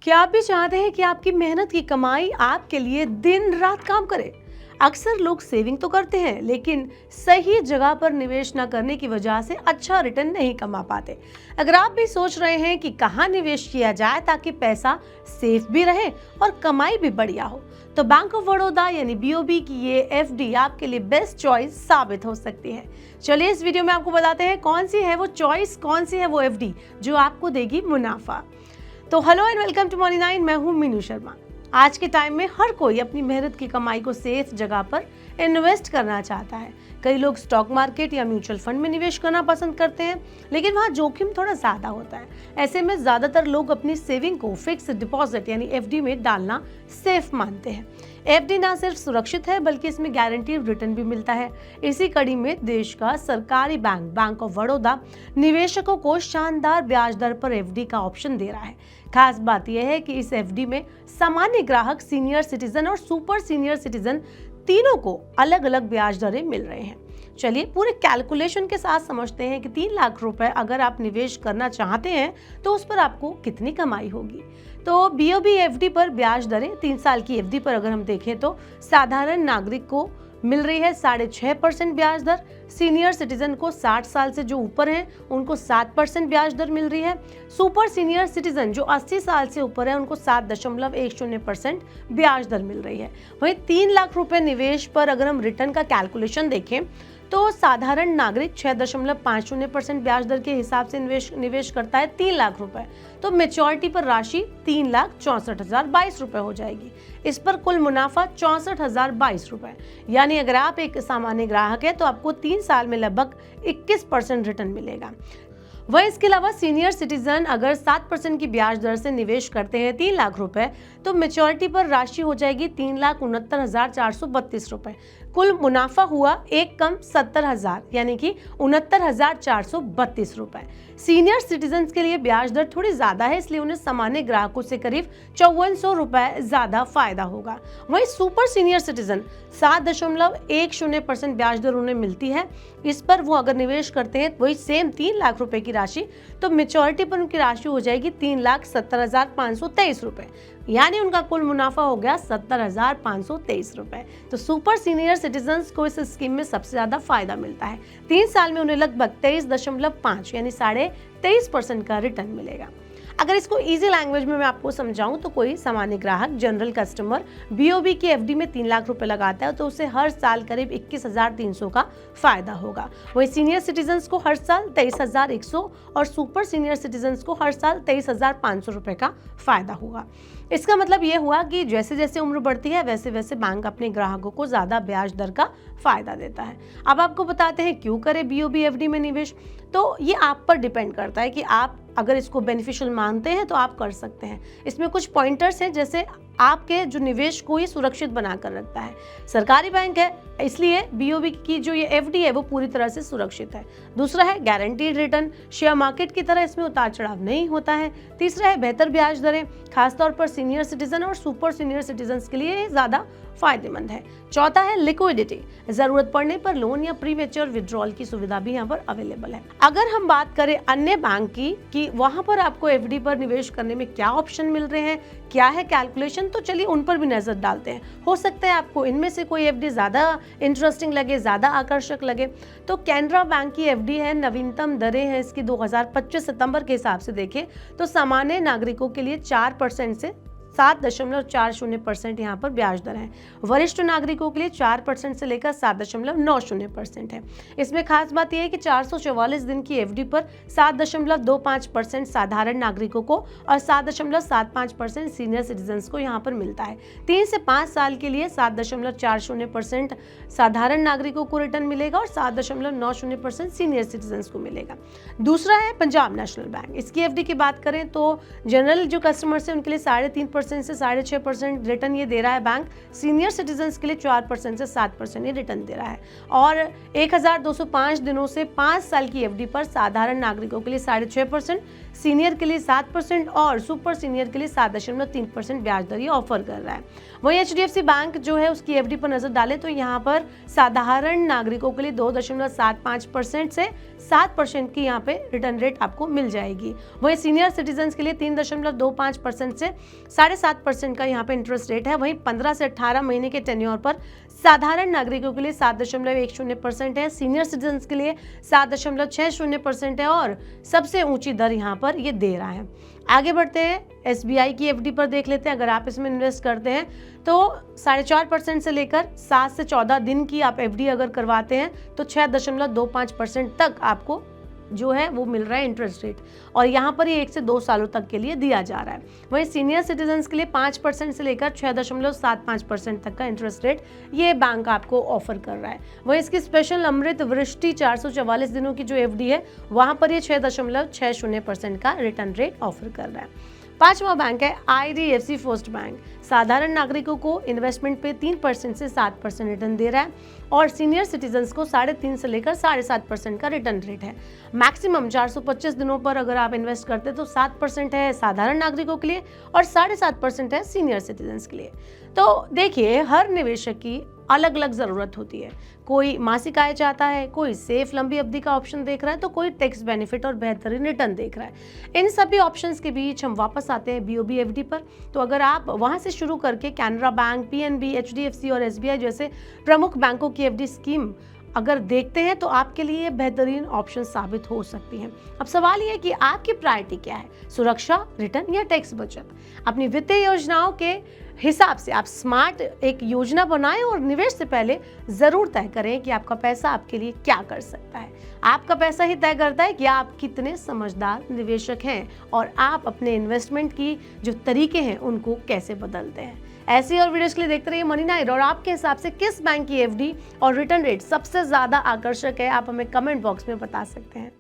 क्या आप भी चाहते हैं कि आपकी मेहनत की कमाई आपके लिए दिन रात काम करे? अक्सर लोग सेविंग तो करते हैं लेकिन सही जगह पर निवेश न करने की वजह से अच्छा रिटर्न नहीं कमा पाते। अगर आप भी सोच रहे हैं कि कहाँ निवेश किया जाए ताकि पैसा सेफ भी रहे और कमाई भी बढ़िया हो, तो बैंक ऑफ बड़ौदा यानी बीओबी की ये एफडी आपके लिए बेस्ट चॉइस साबित हो सकती है। चलिए इस वीडियो में आपको बताते हैं कौन सी है वो चॉइस, कौन सी है वो एफडी जो आपको देगी मुनाफा। तो hello and welcome to Money 9, मैं हूं मीनू शर्मा। आज के टाइम में हर कोई अपनी मेहनत की कमाई को सेफ जगह पर इन्वेस्ट करना चाहता है। कई लोग स्टॉक मार्केट या म्यूचुअल फंड में निवेश करना पसंद करते हैं, लेकिन वहाँ जोखिम थोड़ा ज़्यादा होता है। ऐसे में ज़्यादातर लोग अपनी सेविंग को फिक्स डिपॉजिट यानी एफडी में डालना सेफ मानते हैं। एफडी ना सिर्फ सुरक्षित है बल्कि इसमें गारंटीड रिटर्न भी मिलता है। इसी कड़ी में देश का सरकारी बैंक बैंक ऑफ बड़ौदा निवेशकों को शानदार ब्याज दर पर एफडी का ऑप्शन दे रहा है। खास बात यह है कि इस एफडी में सामान्य ग्राहक, सीनियर सिटीजन और सुपर सीनियर सिटीजन तीनों को अलग अलग ब्याज दरें मिल रहे हैं। चलिए पूरे कैलकुलेशन के साथ समझते हैं कि 3 लाख रुपए अगर आप निवेश करना चाहते हैं तो उस पर आपको कितनी कमाई होगी। तो बीओबी एफडी पर ब्याज दरें 3 साल की एफडी पर अगर हम देखें तो साधारण नागरिक को मिल रही है 6.5% ब्याज दर, सीनियर सिटीजन को 60 साल से जो ऊपर हैं उनको 7% ब्याज दर मिल रही है, सुपर सीनियर सिटीजन जो 80 साल से ऊपर है उनको 7.10% ब्याज दर मिल रही है। वहीं 3 लाख रुपए निवेश पर अगर हम रिटर्न का कैलकुलेशन देखें तो साधारण नागरिक 6.50% ब्याज दर के हिसाब से निवेश करता है 3 लाख रुपए, तो मेच्योरिटी पर राशि 3,64,022 रुपए हो जाएगी। इस पर कुल मुनाफा 64,022 रुपए। यानी अगर आप एक सामान्य ग्राहक है तो आपको 3 साल में लगभग 21% रिटर्न मिलेगा। वह इसके अलावा सीनियर सिटीजन अगर 7% की ब्याज दर से निवेश करते हैं 3 लाख रुपए, तो मेच्योरिटी पर राशि हो जाएगी 3,69,432 रुपए। कुल मुनाफा हुआ एक कम 70,000 यानी कि 69,432 रुपए। सीनियर सिटीजन के लिए ब्याज दर थोड़ी ज्यादा है, इसलिए उन्हें सामान्य ग्राहकों से करीब 5400 रुपए ज्यादा फायदा होगा। वहीं सुपर सीनियर सिटीजन 7.10% ब्याज दर उन्हें मिलती है। इस पर वो अगर निवेश करते हैं वही सेम 3 लाख रुपए की राशि, तो मेच्योरिटी पर उनकी राशि हो जाएगी 3,70,523 रुपए। यानी उनका कुल मुनाफा हो गया 70,523 रुपए। तो सुपर सीनियर सिटीजन्स को इस स्कीम में सबसे ज्यादा फायदा मिलता है। 3 साल में उन्हें लगभग 23.5 यानी 23.5% का रिटर्न मिलेगा। अगर इसको इजी लैंग्वेज में मैं आपको समझाऊं तो कोई सामान्य ग्राहक, जनरल कस्टमर बीओबी की एफडी में 3 लाख रुपए लगाता है तो उसे हर साल करीब 21,300 का फायदा होगा। वही सीनियर सिटीजन्स को हर साल 23,100 और सुपर सीनियर सिटीजन्स को हर साल 23,500 रुपए का फायदा होगा। इसका मतलब ये हुआ कि जैसे जैसे उम्र बढ़ती है वैसे वैसे बैंक अपने ग्राहकों को ज्यादा ब्याज दर का फायदा देता है। अब आपको बताते हैं क्यों करें बीओबी एफडी में निवेश। तो ये आप पर डिपेंड करता है कि आप अगर इसको बेनिफिशियल मानते हैं तो आप कर सकते हैं। इसमें कुछ पॉइंटर्स हैं, जैसे आपके जो निवेश को ही सुरक्षित बनाकर रखता है। सरकारी बैंक है इसलिए बीओबी की जो ये एफडी है वो पूरी तरह से सुरक्षित है। दूसरा है गारंटीड रिटर्न, शेयर मार्केट की तरह इसमें उतार चढ़ाव नहीं होता है। तीसरा है बेहतर ब्याज दरें, खासतौर पर सीनियर सिटीजन और सुपर सीनियर सिटीजन के लिए ज्यादा फायदेमंद है। चौथा है लिक्विडिटी, जरूरत पड़ने पर लोन या प्रीमेच्योर विड्रॉल की सुविधा भी यहाँ पर अवेलेबल है। अगर हम बात करें अन्य बैंक की कि वहां पर आपको एफडी पर निवेश करने में क्या ऑप्शन मिल रहे हैं, क्या है कैलकुलेशन, तो चलिए उन पर भी नजर डालते हैं। हो सकता है आपको इनमें से कोई एफडी ज्यादा इंटरेस्टिंग लगे, ज्यादा आकर्षक लगे। तो कैनरा बैंक की एफडी है, नवीनतम दरें हैं इसकी 2025 सितंबर के हिसाब से देखें तो सामान्य नागरिकों के लिए 4% से 7.40% यहाँ पर ब्याज दर है। वरिष्ठ नागरिकों के लिए 4% से लेकर 7.90% है। इसमें खास बात यह है कि 444 दिन की एफडी पर 7.25% साधारण नागरिकों को और 7.75% सीनियर सिटीजन्स को यहाँ पर मिलता है। 3 से 5 साल के लिए 7.40% साधारण नागरिकों को रिटर्न मिलेगा और 7.90% सीनियर सिटीजन्स को मिलेगा। दूसरा है पंजाब नेशनल बैंक। इसकी एफडी की बात करें तो जनरल जो कस्टमर्स हैं उनके लिए 3.5% 6% से 6.5% रिटर्न ये दे रहा है बैंक। सीनियर सिटीजन्स के लिए 4% से 7% ये रिटर्न दे रहा है। और 1205 दिनों से 5 साल की एफडी पर साधारण नागरिकों के लिए 6.5%, सीनियर के लिए 7% और सुपर सीनियर के लिए 7.3% ब्याज दर ये ऑफर कर रहा है। वहीं एचडीएफसी बैंक जो है उसकी एफडी पर नजर डालें तो यहाँ पर साधारण नागरिकों के लिए 2.75% से 7% की यहाँ पे रिटर्न रेट आपको मिल जाएगी। वहीं सीनियर सिटीजन्स के लिए 3.25% से 7.5% का यहाँ पे इंटरेस्ट रेट है। वहीं 15 से 18 महीने के टेन्योर पर साधारण नागरिकों के लिए 7.10% है, सीनियर सिटीजन्स के लिए 7.60% है और सबसे ऊंची दर यहाँ पर ये दे रहा है। आगे बढ़ते हैं, एसबीआई की एफडी पर देख लेते हैं। अगर आप इसमें इन्वेस्ट करते हैं तो 4.5% से लेकर 7 से 14 दिन की आप एफडी अगर करवाते हैं तो 6.25% तक आपको जो है वो मिल रहा है इंटरेस्ट रेट, और यहाँ पर ये 1 से 2 सालों तक के लिए दिया जा रहा है। वहीं सीनियर सिटीजन्स के लिए 5% से लेकर 6.75% तक का इंटरेस्ट रेट ये बैंक आपको ऑफर कर रहा है। वहीं इसकी स्पेशल अमृत वृष्टि 444 दिनों की जो एफडी है वहाँ पर ये 6.60% का रिटर्न रेट ऑफर कर रहा है। पांचवा बैंक है आईडीएफसी फर्स्ट बैंक। साधारण नागरिकों को इन्वेस्टमेंट पे 3% से 7% रिटर्न दे रहा है और सीनियर सिटीजन्स को 3.5% से लेकर 7.5% का रिटर्न रेट है। मैक्सिमम 425 दिनों पर अगर आप इन्वेस्ट करते तो 7% है साधारण नागरिकों के लिए और 7.5% है सीनियर सिटीजन्स के लिए। तो देखिए, हर निवेशक की अलग अलग ज़रूरत होती है। कोई मासिक आय चाहता है, कोई सेफ लंबी अवधि का ऑप्शन देख रहा है, तो कोई टैक्स बेनिफिट और बेहतरीन रिटर्न देख रहा है। इन सभी ऑप्शंस के बीच हम वापस आते हैं बीओबी एफडी पर। तो अगर आप वहां से शुरू करके कैनरा बैंक, पीएनबी, एचडीएफसी और एसबीआई जैसे प्रमुख बैंकों की एफडी स्कीम अगर देखते हैं तो आपके लिए बेहतरीन ऑप्शन साबित हो सकती हैं। अब सवाल ये है कि आपकी प्रायोरिटी क्या है, सुरक्षा, रिटर्न या टैक्स बचत। अपनी वित्तीय योजनाओं के हिसाब से आप स्मार्ट एक योजना बनाएं और निवेश से पहले जरूर तय करें कि आपका पैसा आपके लिए क्या कर सकता है। आपका पैसा ही तय करता है कि आप कितने समझदार निवेशक हैं और आप अपने इन्वेस्टमेंट की जो तरीके हैं उनको कैसे बदलते हैं। ऐसी और वीडियोस के लिए देखते रहिए मनी नाइट। और आपके हिसाब से किस बैंक की एफडी और रिटर्न रेट सबसे ज्यादा आकर्षक है, आप हमें कमेंट बॉक्स में बता सकते हैं।